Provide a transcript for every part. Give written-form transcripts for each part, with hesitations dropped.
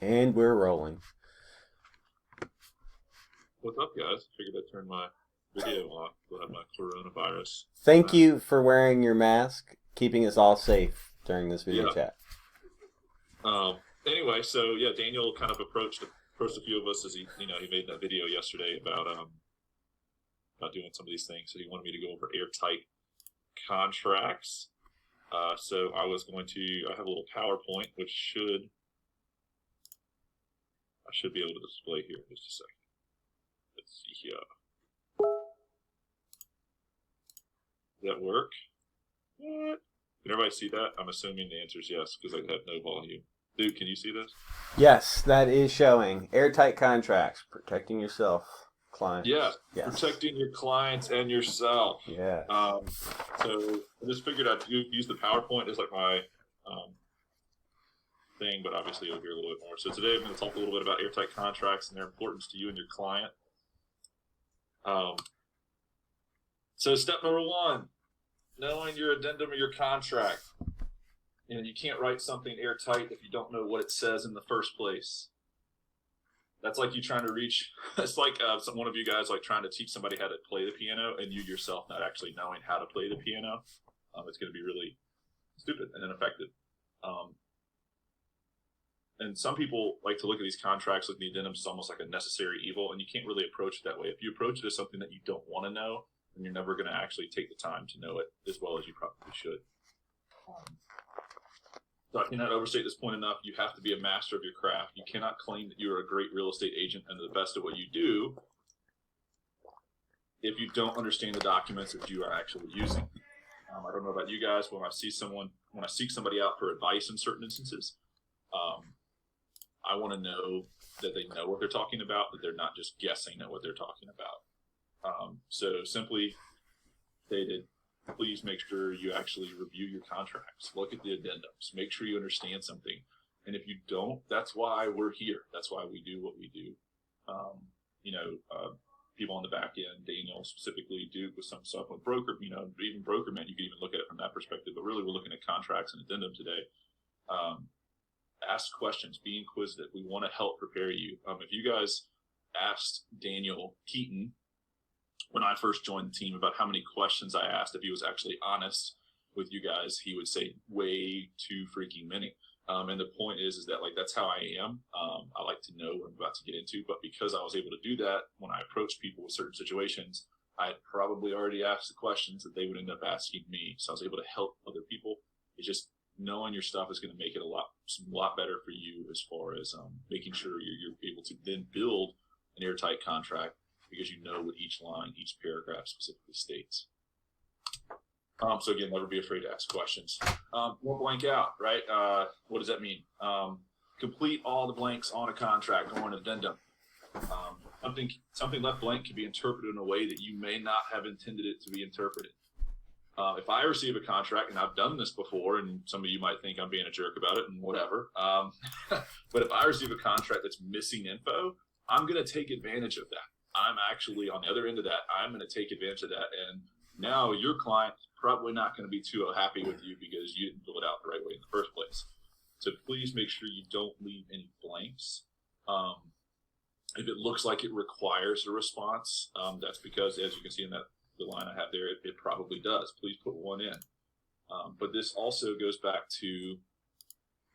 And we're rolling. What's up, guys? Figured I'd turn my video off. We'll have my coronavirus. Thank you for wearing your mask, keeping us all safe during this video Yeah. chat. Anyway, so yeah, Daniel kind of approached a few of us as he made that video yesterday about doing some of these things. So he wanted me to go over airtight contracts. So I have a little PowerPoint which I should be able to display here in just a second. Let's see here. Does that work? What? Can everybody see that? I'm assuming the answer is yes, because I have no volume. Dude, can you see this? Yes, that is showing. Airtight contracts, protecting yourself, clients. Yeah, Yes. protecting your clients and yourself. Yeah. So I just figured I'd use the PowerPoint as like my thing, but obviously you'll hear a little bit more. So today I'm going to talk a little bit about airtight contracts and their importance to you and your client. So step number one, knowing your addendum or your contract. You can't write something airtight if you don't know what it says in the first place. That's like you trying to reach. It's like one of you guys like trying to teach somebody how to play the piano, and you yourself not actually knowing how to play the piano. It's going to be really stupid and ineffective. And some people like to look at these contracts like the addendums as almost like a necessary evil, and you can't really approach it that way. If you approach it as something that you don't want to know, then you're never going to actually take the time to know it as well as you probably should. So I cannot overstate this point enough. You have to be a master of your craft. You cannot claim that you are a great real estate agent and the best at what you do if you don't understand the documents that you are actually using. I don't know about you guys, but when I seek somebody out for advice in certain instances, I want to know that they know what they're talking about, that they're not just guessing at what they're talking about. So simply stated, please make sure you actually review your contracts. Look at the addendums. Make sure you understand something. And if you don't, that's why we're here. That's why we do what we do. People on the back end, Daniel specifically, Duke with some stuff with broker, even brokerman, you can even look at it from that perspective. But really, we're looking at contracts and addendum today. Ask questions. Be inquisitive. We want to help prepare you. If you guys asked Daniel Keaton when I first joined the team about how many questions I asked, if he was actually honest with you guys, he would say way too freaking many. And the point is that like that's how I am. I like to know what I'm about to get into, but because I was able to do that when I approached people with certain situations, I had probably already asked the questions that they would end up asking me. So I was able to help other people. It's just knowing your stuff is going to make it a lot better for you as far as making sure you're able to then build an airtight contract because you know what each line, each paragraph specifically states. So again, never be afraid to ask questions. Won't blank out, right? What does that mean? Complete all the blanks on a contract or an addendum. Something left blank can be interpreted in a way that you may not have intended it to be interpreted. If I receive a contract, and I've done this before, and some of you might think I'm being a jerk about it and whatever, but if I receive a contract that's missing info, I'm going to take advantage of that. I'm actually on the other end of that. I'm going to take advantage of that. And now your client's probably not going to be too happy with you because you didn't fill it out the right way in the first place. So please make sure you don't leave any blanks. If it looks like it requires a response, that's because, as you can see in the line I have there, it probably does. Please put one in. But this also goes back to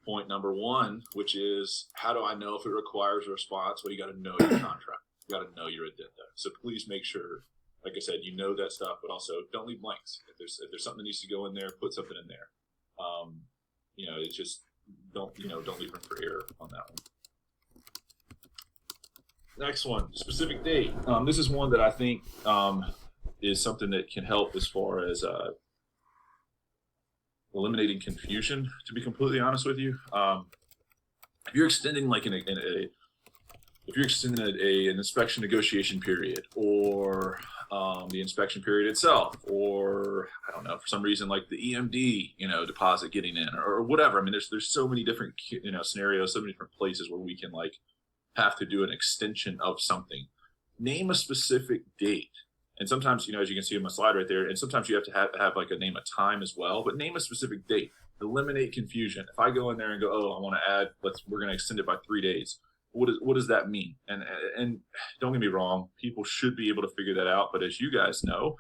point number one, which is how do I know if it requires a response? Well, you got to know your contract. You got to know your addenda. So please make sure, like I said, you know that stuff, but also don't leave blanks. If there's something that needs to go in there, put something in there. It's just don't leave room for error on that one. Next one, specific date. This is one that I think is something that can help as far as eliminating confusion. To be completely honest with you, if you're extending like if you're extending an inspection negotiation period, or the inspection period itself, or I don't know, for some reason like the EMD, deposit getting in, or whatever. I mean, there's so many different scenarios, so many different places where we can like have to do an extension of something. Name a specific date. And sometimes, as you can see on my slide right there, and sometimes you have to have like a name a time as well, but name a specific date. Eliminate confusion. If I go in there and go, oh, I want to add, we're going to extend it by 3 days. What does that mean? And don't get me wrong, people should be able to figure that out. But as you guys know,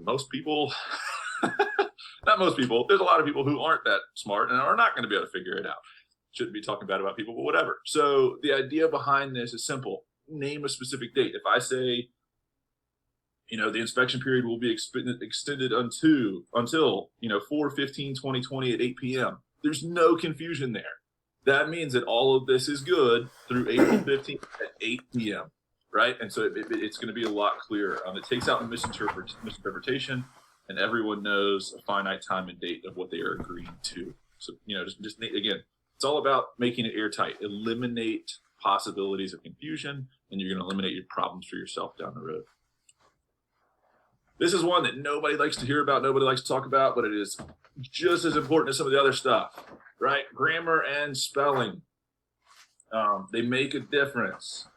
most people, not most people, there's a lot of people who aren't that smart and are not going to be able to figure it out. Shouldn't be talking bad about people, but whatever. So the idea behind this is simple. Name a specific date. If I say, the inspection period will be extended until 4/15/2020 at 8 p.m. There's no confusion there. That means that all of this is good through April 15th at 8 p.m., right? And so it's going to be a lot clearer. It takes out the misinterpretation, and everyone knows a finite time and date of what they are agreeing to. So, just again, it's all about making it airtight. Eliminate possibilities of confusion, and you're going to eliminate your problems for yourself down the road. This is one that nobody likes to hear about, nobody likes to talk about, but it is just as important as some of the other stuff, right? Grammar and spelling. They make a difference.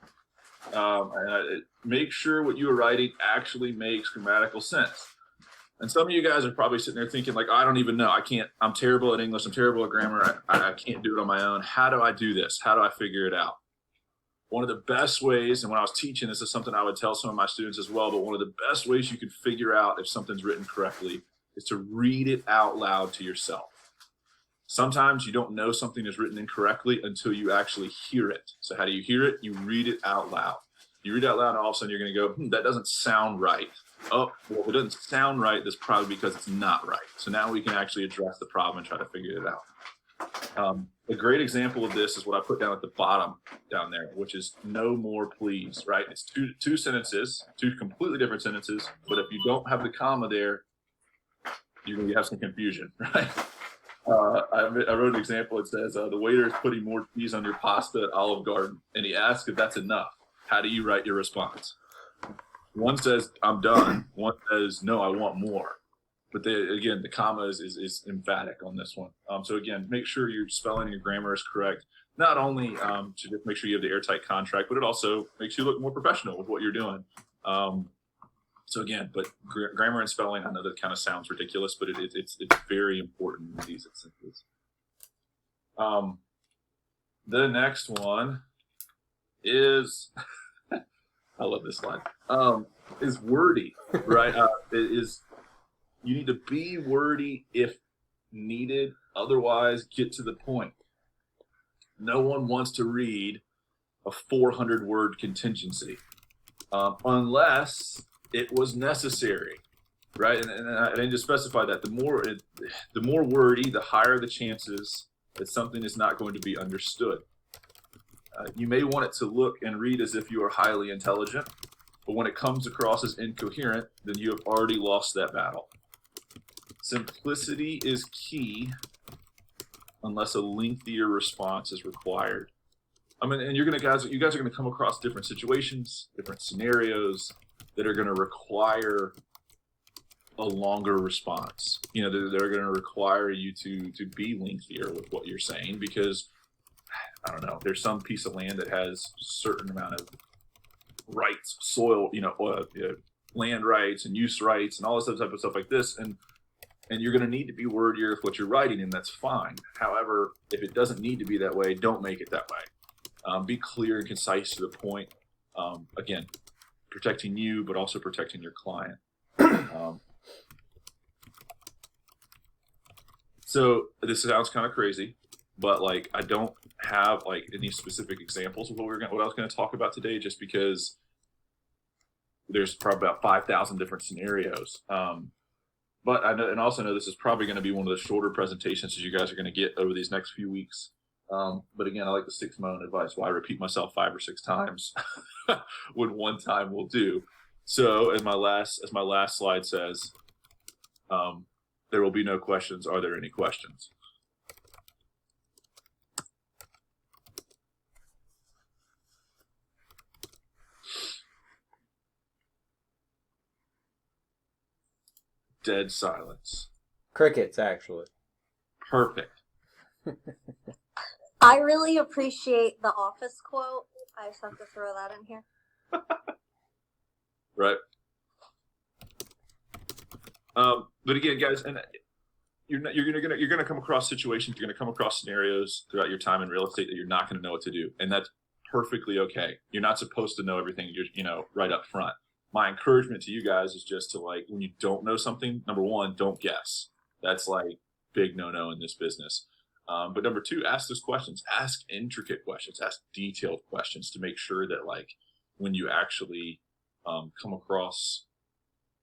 Make sure what you are writing actually makes grammatical sense. And some of you guys are probably sitting there thinking, like, I don't even know. I'm terrible at English. I'm terrible at grammar. I can't do it on my own. How do I do this? How do I figure it out? One of the best ways, and when I was teaching, this is something I would tell some of my students as well, but one of the best ways you can figure out if something's written correctly is to read it out loud to yourself. Sometimes you don't know something is written incorrectly until you actually hear it. So how do you hear it? You read it out loud. You read it out loud, and all of a sudden you're going to go, that doesn't sound right. Oh, well, if it doesn't sound right, that's probably because it's not right. So now we can actually address the problem and try to figure it out. A great example of this is what I put down at the bottom down there, which is no more please, right? It's two sentences, two completely different sentences, but if you don't have the comma there, you're going to have some confusion, right? I wrote an example. It says, the waiter is putting more cheese on your pasta at Olive Garden, and he asks if that's enough. How do you write your response? One says, I'm done. One says, no, I want more. But the comma is emphatic on this one. So again, make sure your spelling and your grammar is correct. Not only to just make sure you have the airtight contract, but it also makes you look more professional with what you're doing. So again, but grammar and spelling, I know that kind of sounds ridiculous, but it's very important in these instances. The next one is, I love this slide, is wordy, right? You need to be wordy if needed. Otherwise, get to the point. No one wants to read a 400-word contingency unless it was necessary, right? And I need to specify that. The more wordy, the higher the chances that something is not going to be understood. You may want it to look and read as if you are highly intelligent, but when it comes across as incoherent, then you have already lost that battle. Simplicity is key unless a lengthier response is required. And you guys are going to come across different situations, different scenarios that are going to require a longer response. They're going to require you to be lengthier with what you're saying because, I don't know, there's some piece of land that has a certain amount of rights, soil, land rights and use rights and all this type of stuff like this. And you're going to need to be wordier with what you're writing, and that's fine. However, if it doesn't need to be that way, don't make it that way. Be clear and concise to the point. Again, protecting you, but also protecting your client. So this sounds kind of crazy, but I don't have any specific examples of what I was going to talk about today, just because there's probably about 5,000 different scenarios. But I know, and also know this is probably going to be one of the shorter presentations that you guys are going to get over these next few weeks. But again, I like to stick to my own advice. Why repeat myself 5 or 6 times when one time will do? So, as my last slide says, there will be no questions. Are there any questions? Dead silence. Crickets, actually. Perfect. I really appreciate the Office quote. I just have to throw that in here. Right. But again, guys, and you're gonna come across situations, you're gonna come across scenarios throughout your time in real estate that you're not gonna know what to do, and that's perfectly okay. You're not supposed to know everything. You're right up front. My encouragement to you guys is just to, like, when you don't know something, number one, don't guess. That's like big no in this business. But number two, ask those questions. Ask intricate questions. Ask detailed questions to make sure that, like, when you actually come across,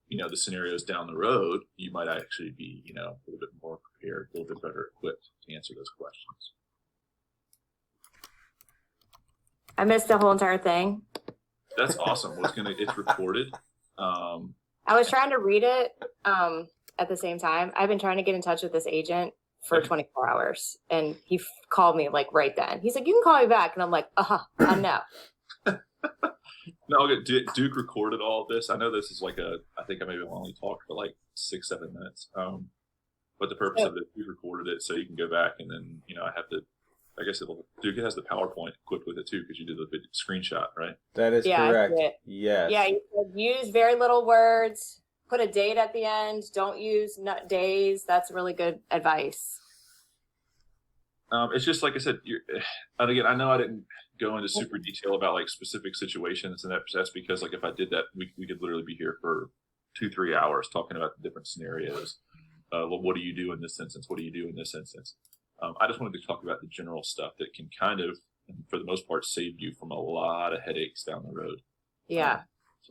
the scenarios down the road, you might actually be, a little bit more prepared, a little bit better equipped to answer those questions. I missed the whole entire thing. That's awesome. It's recorded. I was trying to read it at the same time. I've been trying to get in touch with this agent for 24 hours, and he called me like right then. He's like, "You can call me back," and I'm like, I know. No, Duke recorded all of this. I know this is like I think I maybe only talked for like 6-7 minutes. But the purpose of it, Duke recorded it so you can go back and then, I guess Duke has the PowerPoint equipped with it too, because you did the big screenshot, right? That is correct. Yes. Yeah, you said use very little words, put a date at the end, don't use days. That's really good advice. It's just like I said, and again, I know I didn't go into super detail about like specific situations, and that's because, like, if I did that, we could literally be here for 2-3 hours talking about the different scenarios. What do you do in this instance? What do you do in this instance? I just wanted to talk about the general stuff that can kind of, for the most part, save you from a lot of headaches down the road. Yeah.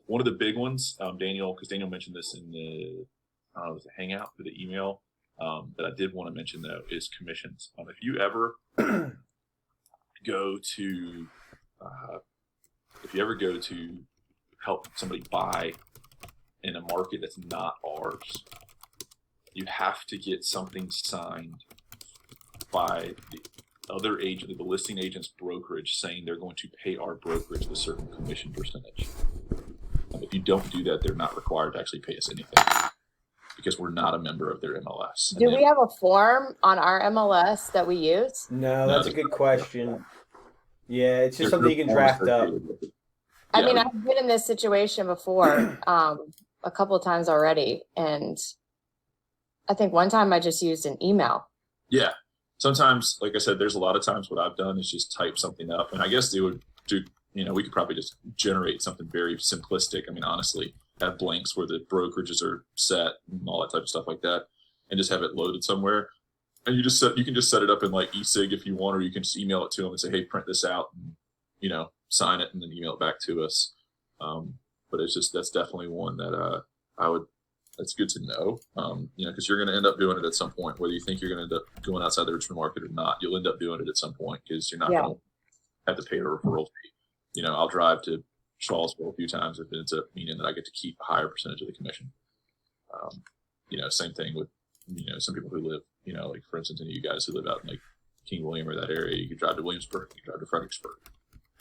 One of the big ones, Daniel mentioned this in the Hangout, or the email, that I did want to mention though, is commissions. If you ever go to help somebody buy in a market that's not ours, you have to get something signed by the other agent, the listing agent's brokerage, saying they're going to pay our brokerage a certain commission percentage. If you don't do that, they're not required to actually pay us anything, because we're not a member of their MLS. Do we have a form on our MLS that we use? No, that's a good question. Yeah, it's just something you can draft up. I mean, I've been in this situation before, a couple of times already, and I think one time I just used an email. Yeah. Sometimes, like I said, there's a lot of times what I've done is just type something up, and I guess they would do, we could probably just generate something very simplistic. I mean, honestly, have blanks where the brokerages are set and all that type of stuff like that, and just have it loaded somewhere. And you can just set it up in like eSig if you want, or you can just email it to them and say, "Hey, print this out," and sign it and then email it back to us. But that's definitely one that that's good to know, because you're going to end up doing it at some point, whether you think you're going to end up going outside the Richmond market or not. You'll end up doing it at some point, because you're not going to have to pay a referral fee. I'll drive to Charlottesville a few times if it ends up meaning that I get to keep a higher percentage of the commission. Same thing with, some people who live, like for instance, any of you guys who live out in like King William or that area, you could drive to Williamsburg, you could drive to Fredericksburg,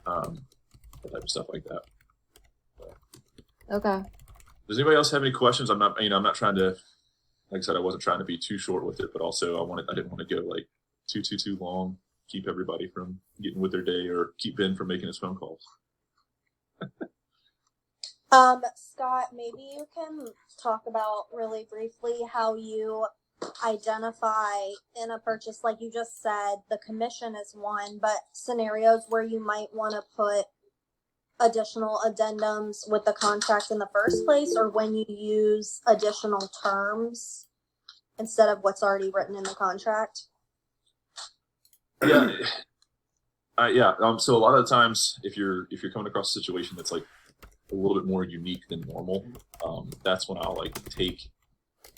that type of stuff like that. Okay. Does anybody else have any questions? I'm not trying to, like I said, I wasn't trying to be too short with it, but also I didn't want to go like too long, keep everybody from getting with their day, or keep Ben from making his phone calls. Scott, maybe you can talk about really briefly how you identify in a purchase, like you just said, the commission is one, but scenarios where you might want to put additional addendums with the contract in the first place, or when you use additional terms instead of what's already written in the contract. Yeah. So a lot of the times, if you're coming across a situation that's like a little bit more unique than normal, that's when I'll like take,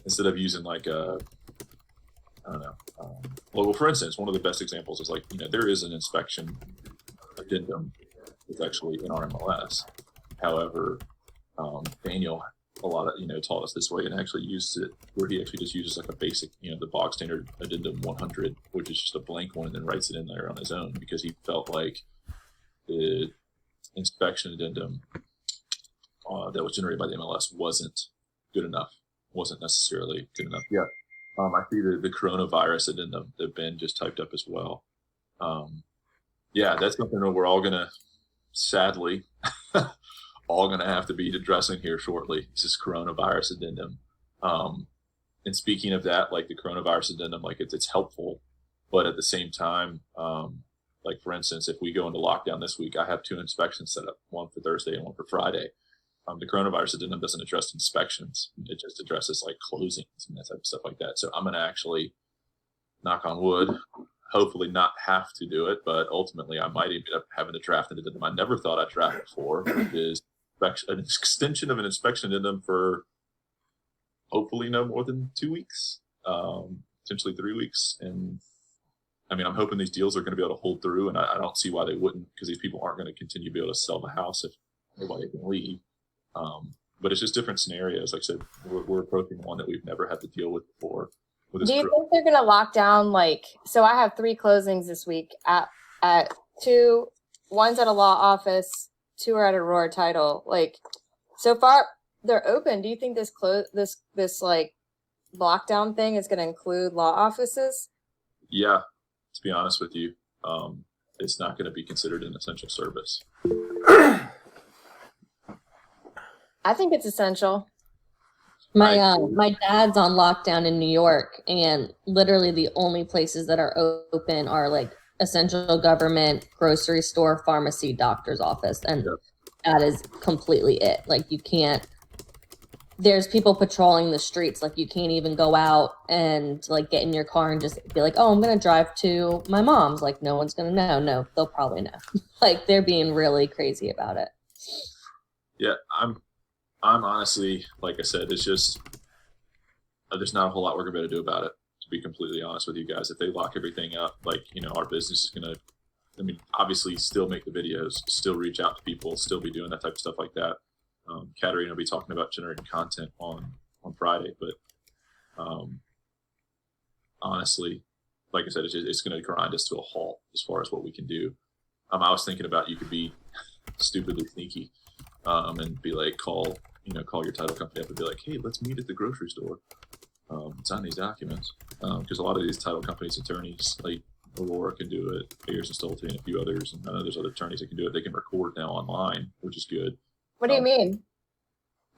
instead of using like well, for instance, one of the best examples is like, there is an inspection addendum that's actually in our MLS. However, Daniel taught us this way and actually used it where he actually just uses like a basic, the bog standard addendum 100, which is just a blank one, and then writes it in there on his own, because he felt like the inspection addendum that was generated by the MLS wasn't good enough, wasn't necessarily good enough yet. I see the coronavirus addendum that Ben just typed up as well. That's something that we're all going to, sadly, all going to have to be addressing here shortly. This is coronavirus addendum. And speaking of that, like the coronavirus addendum, like it's helpful, but at the same time, like for instance, if we go into lockdown this week, I have 2 inspections set up, one for Thursday and one for Friday. The coronavirus addendum doesn't address inspections; it just addresses like closings and that type of stuff like that. So I'm going to actually, knock on wood, hopefully not have to do it, but ultimately I might end up having to draft an addendum I never thought I'd draft before, which is an extension of an inspection addendum for hopefully no more than 2 weeks, potentially 3 weeks. And I mean, I'm hoping these deals are going to be able to hold through, and I don't see why they wouldn't, because these people aren't going to continue to be able to sell the house if nobody can leave. But it's just different scenarios. Like I said, we're approaching one that we've never had to deal with before. Do you think they're going to lock down, like, so I have 3 closings this week at 2, one's at a law office, 2 are at Aurora Title. Like, so far they're open. Do you think this like lockdown thing is going to include law offices? Yeah, to be honest with you, it's not going to be considered an essential service. I think it's essential. My dad's on lockdown in New York, and literally the only places that are open are like essential government, grocery store, pharmacy, doctor's office, and that is completely it. Like, you can't. There's people patrolling the streets. Like, you can't even go out and like get in your car and just be like, oh, I'm gonna drive to my mom's. Like, no one's gonna know. No, they'll probably know. Like, they're being really crazy about it. Yeah, I'm honestly, like I said, it's just there's not a whole lot we're going to do about it, to be completely honest with you guys. If they lock everything up, like, our business is going to, I mean, obviously still make the videos, still reach out to people, still be doing that type of stuff like that. Katerina will be talking about generating content on Friday, but honestly, like I said, it's going to grind us to a halt as far as what we can do. I was thinking about, you could be stupidly sneaky and be like, call your title company up and be like, hey, let's meet at the grocery store. Sign these documents. Because a lot of these title companies' attorneys, like Aurora can do it, Ayers and Stolte and a few others, and I know there's other attorneys that can do it. They can record now online, which is good. What do you mean?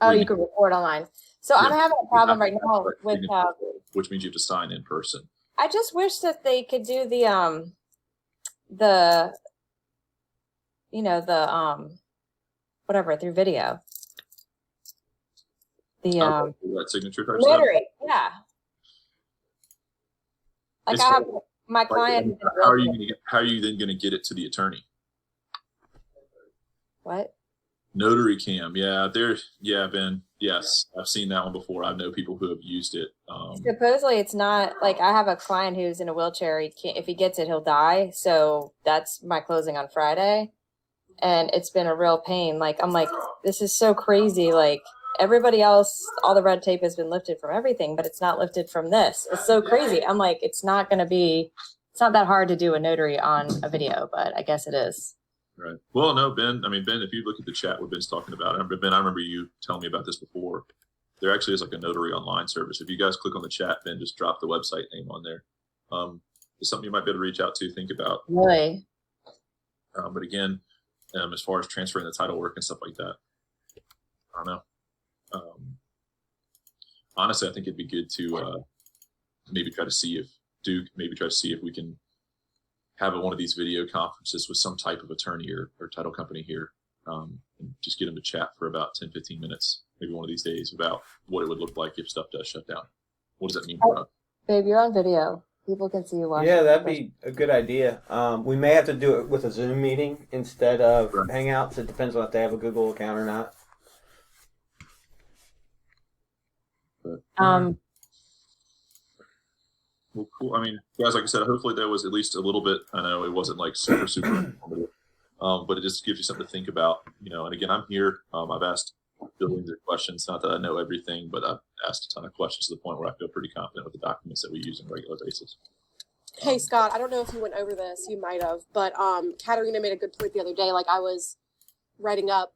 Oh, you can record online. So yeah, I'm having a problem right now with which means you have to sign in person. I just wish that they could do the whatever through video. The that signature type notary, stuff? yeah. Like, I have my client. How are you then going to get it to the attorney? What? Notary cam, Ben. Yes, I've seen that one before. I know people who have used it. Supposedly, it's not like, I have a client who's in a wheelchair. If he gets it, he'll die. So that's my closing on Friday, and it's been a real pain. Like, I'm like, this is so crazy. Like, everybody else, all the red tape has been lifted from everything, but it's not lifted from this. It's so crazy. I'm like, it's not that hard to do a notary on a video, but I guess it is. Right. Well, no, Ben, if you look at the chat, what Ben's talking about, Ben, I remember you telling me about this before. There actually is like a notary online service. If you guys click on the chat, Ben, just drop the website name on there. It's something you might be able to reach out to, think about. Really? But again, as far as transferring the title work and stuff like that, I don't know. Honestly, I think it'd be good to maybe try to see if we can have one of these video conferences with some type of attorney or title company here, and just get them to chat for about 10-15 minutes, maybe one of these days, about what it would look like if stuff does shut down. What does that mean for us? Babe, you're on video. People can see you watching. Yeah, that'd be a good idea. We may have to do it with a Zoom meeting instead of Hangouts. It depends on if they have a Google account or not. But, well, cool. Guys, like I said, hopefully there was at least a little bit. I know it wasn't like super informative, but it just gives you something to think about. And again, I'm here. I've asked billions of questions. Not that I know everything, but I've asked a ton of questions to the point where I feel pretty confident with the documents that we use on a regular basis. Hey, Scott, I don't know if you went over this. You might have, but Katerina made a good point the other day. Like, I was writing up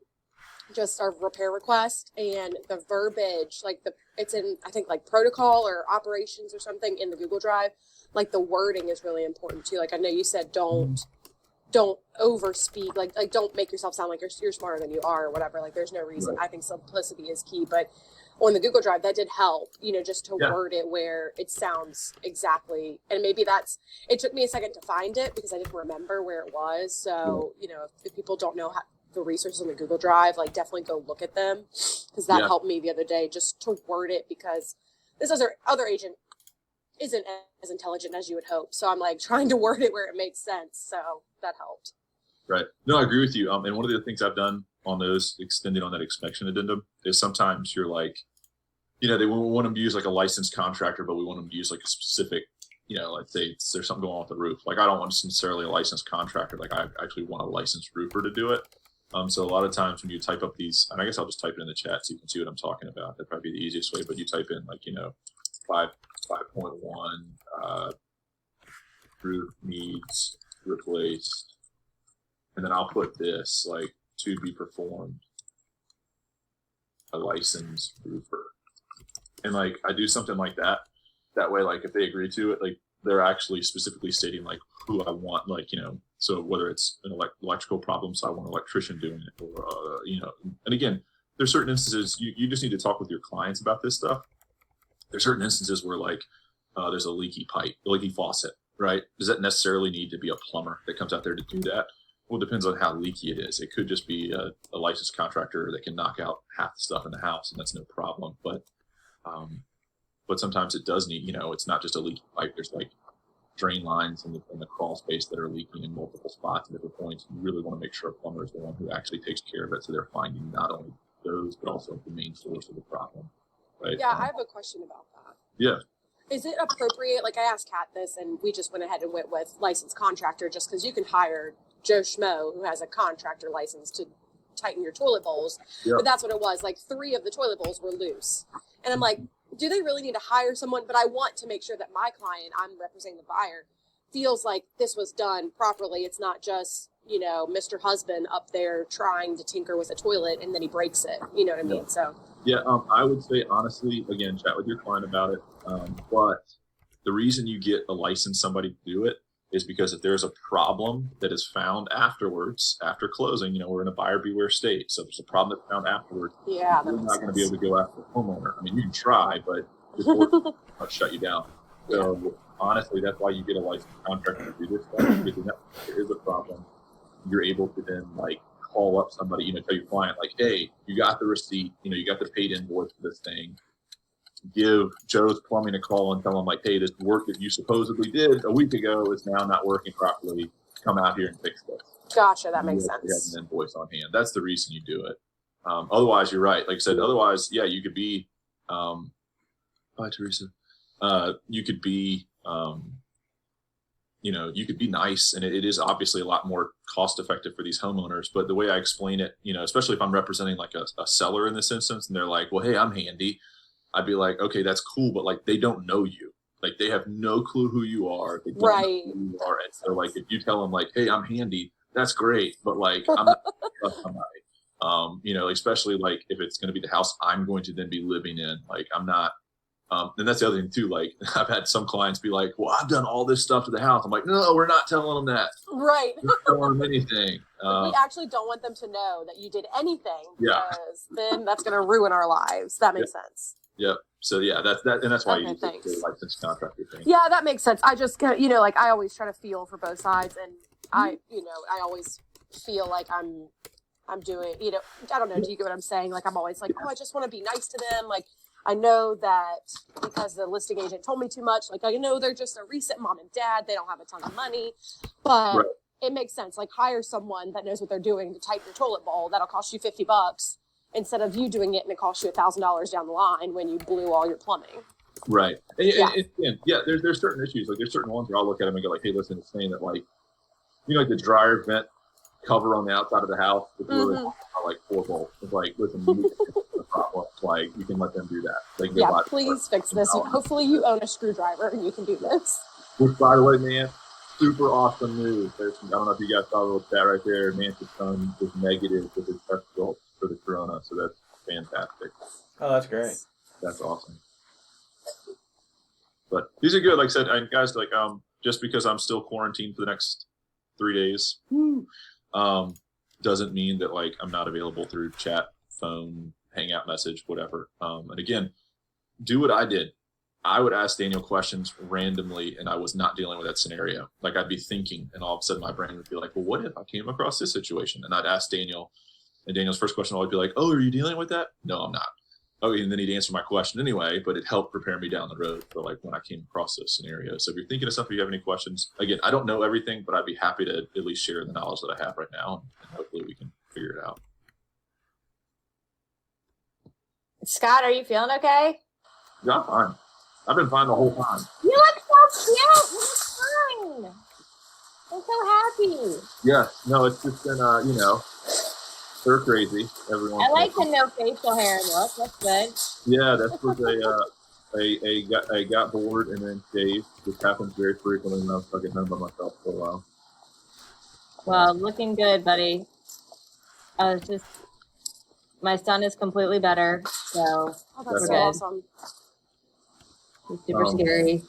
just our repair request, and the verbiage, like it's in, I think, like protocol or operations or something in the Google Drive. Like, the wording is really important too. Like, I know you said don't overspeak, like don't make yourself sound like you're smarter than you are or whatever. Like, there's no reason. Right. I think simplicity is key, but on the Google Drive, that did help, just to Yeah. word it where it sounds exactly. And maybe it took me a second to find it because I didn't remember where it was. So, if people don't know the resources on the Google Drive, like definitely go look at them, because that helped me the other day just to word it, because this other agent isn't as intelligent as you would hope. So I'm like trying to word it where it makes sense. So that helped. Right. No, I agree with you. And one of the things I've done on those, extending on that inspection addendum, is sometimes you're like, they want them to use like a licensed contractor, but we want them to use like a specific, let's say there's something going on with the roof. Like I don't want necessarily a licensed contractor. Like I actually want a licensed roofer to do it. So a lot of times when you type up these, and I guess I'll just type it in the chat so you can see what I'm talking about. That'd probably be the easiest way. But you type in like 5.1 roof needs replaced, and then I'll put this like to be performed, a licensed roofer, and like I do something like that. That way, like if they agree to it, like they're actually specifically stating like who I want, like so whether it's an electrical problem, so I want an electrician doing it, or and again, there's certain instances you just need to talk with your clients about this stuff. There's certain instances where like there's a leaky pipe, a leaky faucet, right? Does that necessarily need to be a plumber that comes out there to do that? Well, it depends on how leaky it is. It could just be a licensed contractor that can knock out half the stuff in the house, and that's no problem. But sometimes it does need, it's not just a leaky pipe. There's like drain lines in the crawl space that are leaking in multiple spots at different points. You really want to make sure a plumber is the one who actually takes care of it, so they're finding not only those but also the main source of the problem. Right? Yeah, I have a question about that. Yeah. Is it appropriate? Like I asked Kat this, and we just went ahead and went with licensed contractor, just because you can hire Joe Schmo who has a contractor license to tighten your toilet bowls. Yep. But that's what it was. Like 3 of the toilet bowls were loose, and I'm like, do they really need to hire someone? But I want to make sure that my client, I'm representing the buyer, feels like this was done properly. It's not just, Mr. Husband up there trying to tinker with a toilet and then he breaks it. You know what I mean? So yeah, I would say honestly, again, chat with your client about it. But the reason you get a licensed somebody to do it is because if there's a problem that is found afterwards, after closing, we're in a buyer beware state. So if there's a problem that's found afterwards, yeah, you're not going to be able to go after the homeowner. I mean, you can try, but the court shut you down. So honestly, that's why you get a licensed contractor to do this stuff, because if there is a problem, you're able to then like call up somebody, tell your client like, hey, you got the receipt, you got the paid invoice for this thing. Give Joe's Plumbing a call and tell them like, hey, this work that you supposedly did a week ago is now not working properly. Come out here and fix this. Gotcha, that makes sense. You have an invoice on hand. That's the reason you do it. Otherwise, you're right. Like I said, otherwise, yeah, you could be. Bye, Teresa. You could be. You could be nice, and it is obviously a lot more cost effective for these homeowners. But the way I explain it, especially if I'm representing like a seller in this instance, and they're like, well, hey, I'm handy. I'd be like, okay, that's cool, but like they don't know you. Like they have no clue who you are. They don't know who you are. And so like if you tell them like, hey, I'm handy, that's great, but like I'm not gonna trust somebody. Especially like if it's gonna be the house I'm going to then be living in. Like I'm not and that's the other thing too. Like I've had some clients be like, well, I've done all this stuff to the house. I'm like, no, we're not telling them that. Right. We're not telling them anything. We actually don't want them to know that you did anything, because then that's going to ruin our lives. That makes sense. Yep. So yeah, that's and that's why you use thanks. the licensed contractor thing. Yeah, that makes sense. I just, like I always try to feel for both sides, and I always feel like I'm doing, I don't know. Do you get what I'm saying? Like I'm always like, oh, I just want to be nice to them. Like I know that because the listing agent told me too much. Like I know they're just a recent mom and dad. They don't have a ton of money, but it makes sense. Like hire someone that knows what they're doing to tighten your toilet bowl. That'll cost you $50. Instead of you doing it and it costs you $1,000 down the line when you blew all your plumbing. Right. And there's certain issues. Like there's certain ones where I'll look at them and go like, hey, listen, it's saying that like, like the dryer vent cover on the outside of the house is really like 4 volts. It's like, listen, you need to fix the problem. Like you can let them do that. They can go please fix this. Hopefully you own a screwdriver and you can do this. Which, by the way, man, super awesome news. I don't know if you guys saw the little chat right there. Nancy's son is negative with his test results for the corona, so that's fantastic. Oh, that's great. That's awesome. But these are good. Like I said, and guys, like just because I'm still quarantined for the next 3 days, doesn't mean that like I'm not available through chat, phone, hangout message, whatever. And again, do what I did. I would ask Daniel questions randomly, and I was not dealing with that scenario. Like I'd be thinking, and all of a sudden my brain would be like, well, what if I came across this situation? And I'd ask Daniel, and Daniel's first question would always be like, oh, are you dealing with that? No, I'm not. Oh, and then he'd answer my question anyway, but it helped prepare me down the road for like when I came across those scenarios. So if you're thinking of something, you have any questions, again, I don't know everything, but I'd be happy to at least share the knowledge that I have right now, and hopefully we can figure it out. Scott, are you feeling okay? Yeah, I'm fine. I've been fine the whole time. You look so cute. You look fine. I'm so happy. Yeah, no, it's just been, they're crazy. Everyone. I like the no facial hair look. That's good. Yeah, that's what I got bored and then shaved. This happens very frequently when I was stuck at home by myself for a while. Well, looking good, buddy. My son is completely better, so Oh, that's so good. awesome. It's super scary.